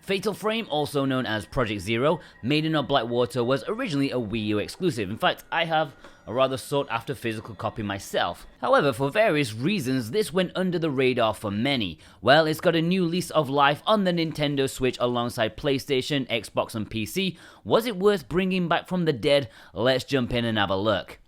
Fatal Frame, also known as Project Zero, Maiden of Blackwater, was originally a Wii U exclusive. In fact, I have a rather sought after physical copy myself. However, for various reasons, this went under the radar for many. Well, it's got a new lease of life on the Nintendo Switch alongside PlayStation, Xbox and PC. Was it worth bringing back from the dead? Let's jump in and have a look.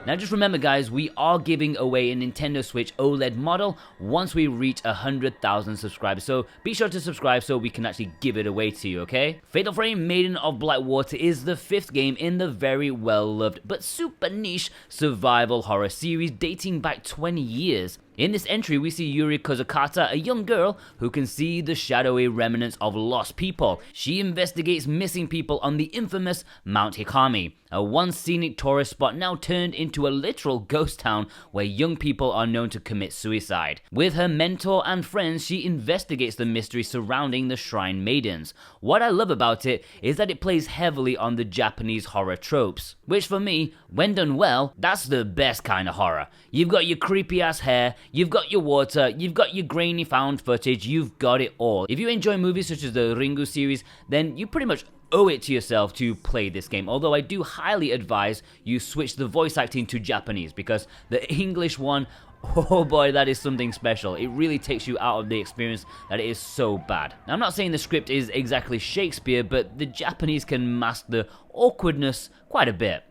Now just remember guys, we are giving away a Nintendo Switch OLED model once we reach 100,000 subscribers, so be sure to subscribe so we can actually give it away to you, okay? Fatal Frame Maiden of Blackwater is the 5th game in the very well-loved but super niche survival horror series dating back 20 years. In this entry, we see Yuri Kozukata, a young girl who can see the shadowy remnants of lost people. She investigates missing people on the infamous Mount Hikami, a once scenic tourist spot now turned into a literal ghost town where young people are known to commit suicide. With her mentor and friends, she investigates the mystery surrounding the Shrine Maidens. What I love about it is that it plays heavily on the Japanese horror tropes, which for me, when done well, that's the best kind of horror. You've got your creepy ass hair, you've got your water, you've got your grainy found footage, you've got it all. If you enjoy movies such as the Ringu series, then you pretty much owe it to yourself to play this game, although I do highly advise you switch the voice acting to Japanese, because the English one, oh boy, that is something special. It really takes you out of the experience that it is so bad. Now, I'm not saying the script is exactly Shakespeare, but the Japanese can mask the awkwardness quite a bit.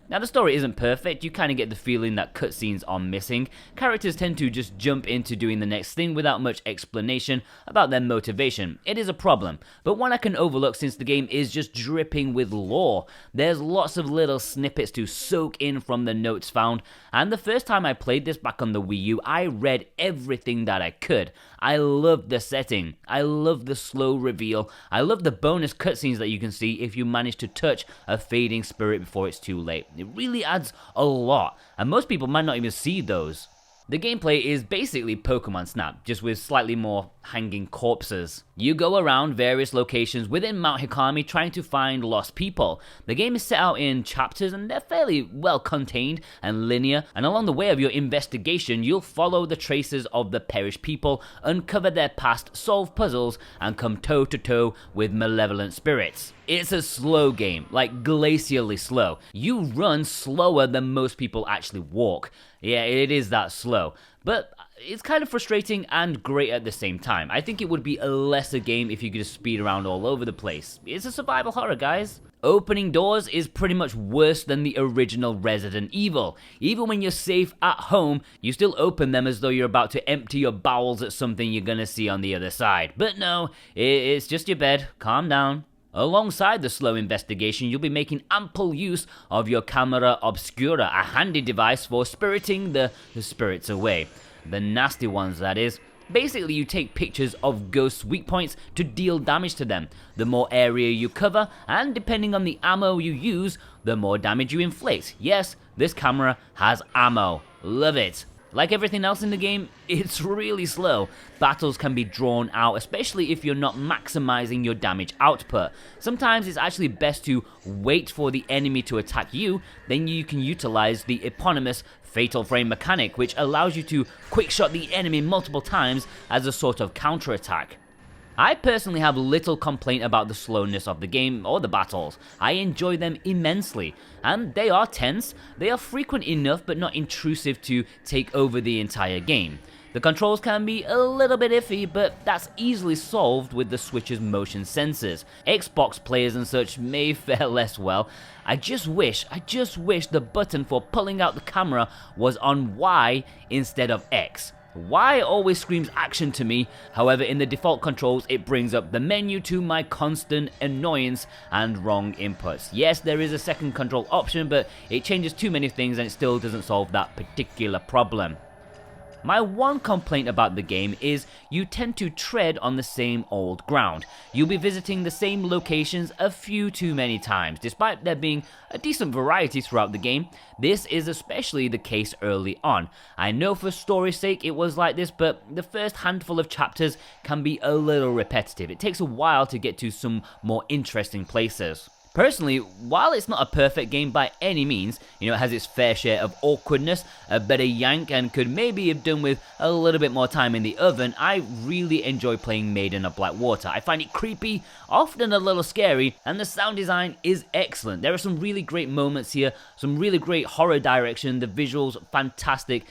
Now the story isn't perfect, you kind of get the feeling that cutscenes are missing. Characters tend to just jump into doing the next thing without much explanation about their motivation. It is a problem, but one I can overlook since the game is just dripping with lore. There's lots of little snippets to soak in from the notes found, and the first time I played this back on the Wii U, I read everything that I could. I loved the setting, I love the slow reveal, I love the bonus cutscenes that you can see if you manage to touch a fading spirit before it's too late. It really adds a lot, and most people might not even see those. The gameplay is basically Pokemon Snap, just with slightly more hanging corpses. You go around various locations within Mount Hikami trying to find lost people. The game is set out in chapters and they're fairly well contained and linear, and along the way of your investigation you'll follow the traces of the perished people, uncover their past, solve puzzles, and come toe to toe with malevolent spirits. It's a slow game, like glacially slow. You run slower than most people actually walk. Yeah, it is that slow, but it's kind of frustrating and great at the same time. I think it would be a lesser game if you could just speed around all over the place. It's a survival horror, guys. Opening doors is pretty much worse than the original Resident Evil. Even when you're safe at home, you still open them as though you're about to empty your bowels at something you're gonna see on the other side. But no, it's just your bed. Calm down. Alongside the slow investigation, you'll be making ample use of your camera obscura, a handy device for spiriting the spirits away. The nasty ones, that is. Basically, you take pictures of ghosts' weak points to deal damage to them. The more area you cover, and depending on the ammo you use, the more damage you inflict. Yes, this camera has ammo. Love it. Like everything else in the game, it's really slow. Battles can be drawn out, especially if you're not maximizing your damage output. Sometimes it's actually best to wait for the enemy to attack you, then you can utilize the eponymous Fatal Frame mechanic, which allows you to quick shot the enemy multiple times as a sort of counterattack. I personally have little complaint about the slowness of the game or the battles. I enjoy them immensely, and they are tense. They are frequent enough but not intrusive to take over the entire game. The controls can be a little bit iffy, but that's easily solved with the Switch's motion sensors. Xbox players and such may fare less well. I just wish the button for pulling out the camera was on Y instead of X. Y always screams action to me, however in the default controls it brings up the menu to my constant annoyance and wrong inputs. Yes, there is a second control option, but it changes too many things and it still doesn't solve that particular problem. My one complaint about the game is you tend to tread on the same old ground. You'll be visiting the same locations a few too many times, despite there being a decent variety throughout the game. This is especially the case early on. I know for story's sake it was like this, but the first handful of chapters can be a little repetitive. It takes a while to get to some more interesting places. Personally, while it's not a perfect game by any means, it has its fair share of awkwardness, a better yank, and could maybe have done with a little bit more time in the oven, I really enjoy playing Maiden of Blackwater. I find it creepy, often a little scary, and the sound design is excellent. There are some really great moments here, some really great horror direction, the visuals fantastic.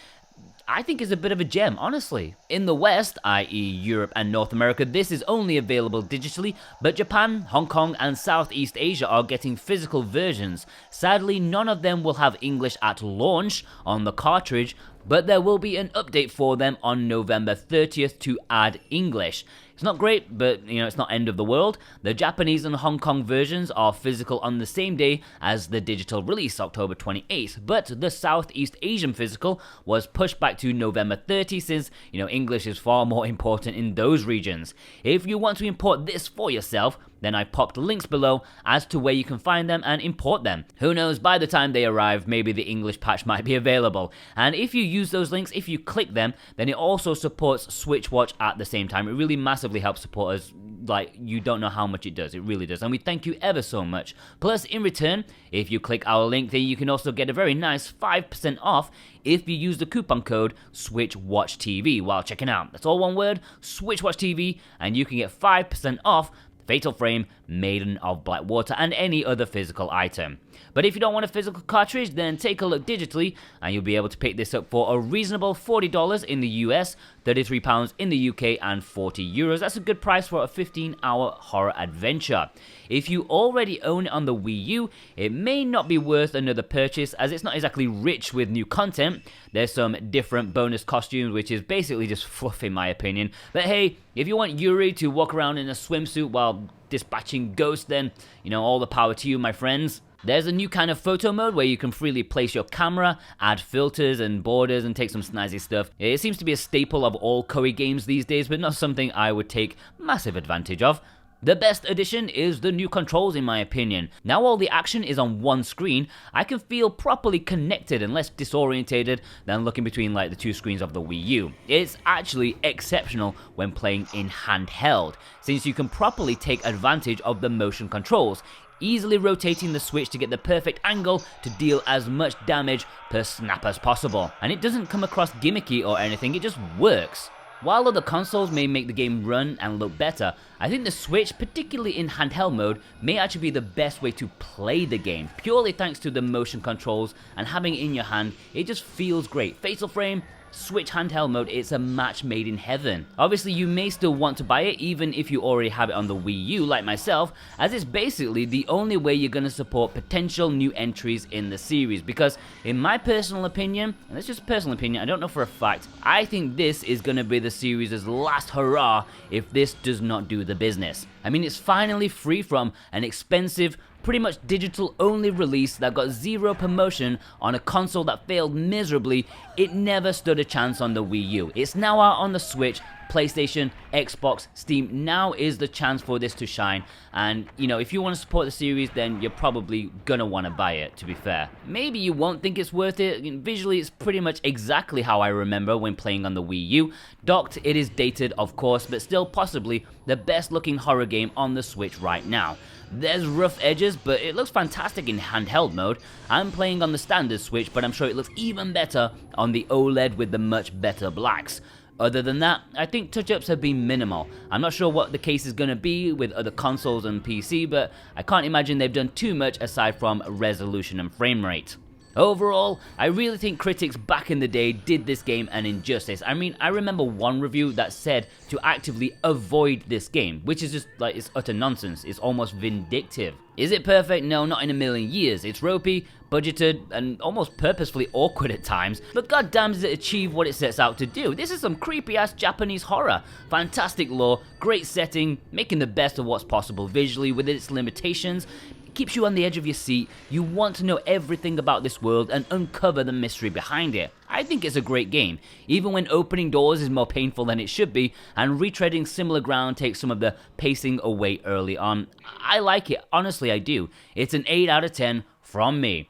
I think is a bit of a gem, honestly. In the West, i.e. Europe and North America, this is only available digitally, but Japan, Hong Kong, and Southeast Asia are getting physical versions. Sadly, none of them will have English at launch on the cartridge, but there will be an update for them on November 30th to add English. It's not great, but it's not end of the world. The Japanese and Hong Kong versions are physical on the same day as the digital release, October 28th, but the Southeast Asian physical was pushed back to November 30 since, English is far more important in those regions. If you want to import this for yourself, then I popped links below as to where you can find them and import them. Who knows, by the time they arrive, maybe the English patch might be available. And if you use those links, if you click them, then it also supports SwitchWatch at the same time. It really massively helps support us, like you don't know how much it does. It really does. And we thank you ever so much. Plus, in return, if you click our link, then you can also get a very nice 5% off if you use the coupon code SwitchWatchTV while checking out. That's all one word, SwitchWatchTV, and you can get 5% off Fatal Frame, Maiden of Blackwater, and any other physical item. But if you don't want a physical cartridge, then take a look digitally, and you'll be able to pick this up for a reasonable $40 in the US, £33 in the UK, and €40. That's a good price for a 15-hour horror adventure. If you already own it on the Wii U, it may not be worth another purchase, as it's not exactly rich with new content. There's some different bonus costumes, which is basically just fluff in my opinion. But hey, if you want Yuri to walk around in a swimsuit while dispatching ghosts, then, all the power to you, my friends. There's a new kind of photo mode where you can freely place your camera, add filters and borders, and take some snazzy stuff. It seems to be a staple of all Koei games these days, but not something I would take massive advantage of. The best addition is the new controls, in my opinion. Now all the action is on one screen, I can feel properly connected and less disorientated than looking between the two screens of the Wii U. It's actually exceptional when playing in handheld, since you can properly take advantage of the motion controls, easily rotating the Switch to get the perfect angle to deal as much damage per snap as possible. And it doesn't come across gimmicky or anything, it just works. While other consoles may make the game run and look better, I think the Switch, particularly in handheld mode, may actually be the best way to play the game, purely thanks to the motion controls and having it in your hand. It just feels great. Fatal Frame, Switch handheld mode, it's a match made in heaven. Obviously, you may still want to buy it even if you already have it on the Wii U like myself, as it's basically the only way you're going to support potential new entries in the series, because in my personal opinion, and it's just personal opinion, I don't know for a fact, I think this is going to be the series' last hurrah if this does not do the business. I mean, it's finally free from an expensive, pretty much digital only release that got zero promotion on a console that failed miserably. It never stood a chance on the Wii U. It's now out on the Switch, PlayStation, Xbox, Steam. Now is the chance for this to shine, and if you want to support the series, then you're probably gonna want to buy it, to be fair. Maybe you won't think it's worth it. Visually, it's pretty much exactly how I remember when playing on the Wii U. Docked, it is dated of course, but still possibly the best looking horror game on the Switch right now. There's rough edges, but it looks fantastic in handheld mode. I'm playing on the standard Switch, but I'm sure it looks even better on the OLED with the much better blacks. Other than that, I think touch-ups have been minimal. I'm not sure what the case is going to be with other consoles and PC, but I can't imagine they've done too much aside from resolution and frame rate. Overall, I really think critics back in the day did this game an injustice. I mean, I remember one review that said to actively avoid this game, which is just it's utter nonsense. It's almost vindictive. Is it perfect? No, not in a million years. It's ropey, budgeted, and almost purposefully awkward at times, but goddamn does it achieve what it sets out to do. This is some creepy ass Japanese horror. Fantastic lore, great setting, making the best of what's possible visually with its limitations. Keeps you on the edge of your seat. You want to know everything about this world and uncover the mystery behind it. I think it's a great game, even when opening doors is more painful than it should be, and retreading similar ground takes some of the pacing away early on. I like it, honestly I do. It's an 8 out of 10 from me.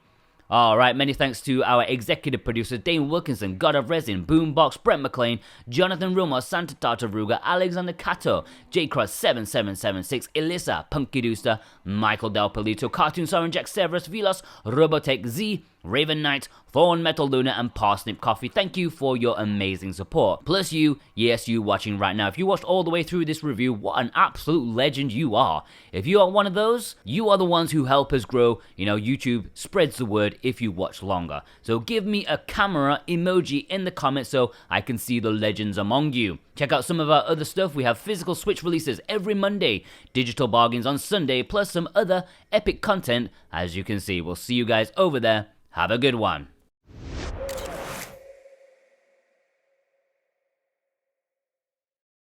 Alright, many thanks to our executive producers Dane Wilkinson, God of Resin, Boombox, Brent McLean, Jonathan Rumor, Santa Tartaruga, Alexander Cato, JCross7776, Elissa, Punky Dooster, Michael Del Polito, Cartoon Soren, Jack Severus, Velos, Robotech Z, Raven Knight, Thorn Metal Luna, and Parsnip Coffee. Thank you for your amazing support. Plus you, yes, you watching right now. If you watched all the way through this review, what an absolute legend you are. If you are one of those, you are the ones who help us grow. You know, YouTube spreads the word if you watch longer. So give me a camera emoji in the comments so I can see the legends among you. Check out some of our other stuff. We have physical Switch releases every Monday, digital bargains on Sunday, plus some other epic content. As you can see, we'll see you guys over there. Have a good one.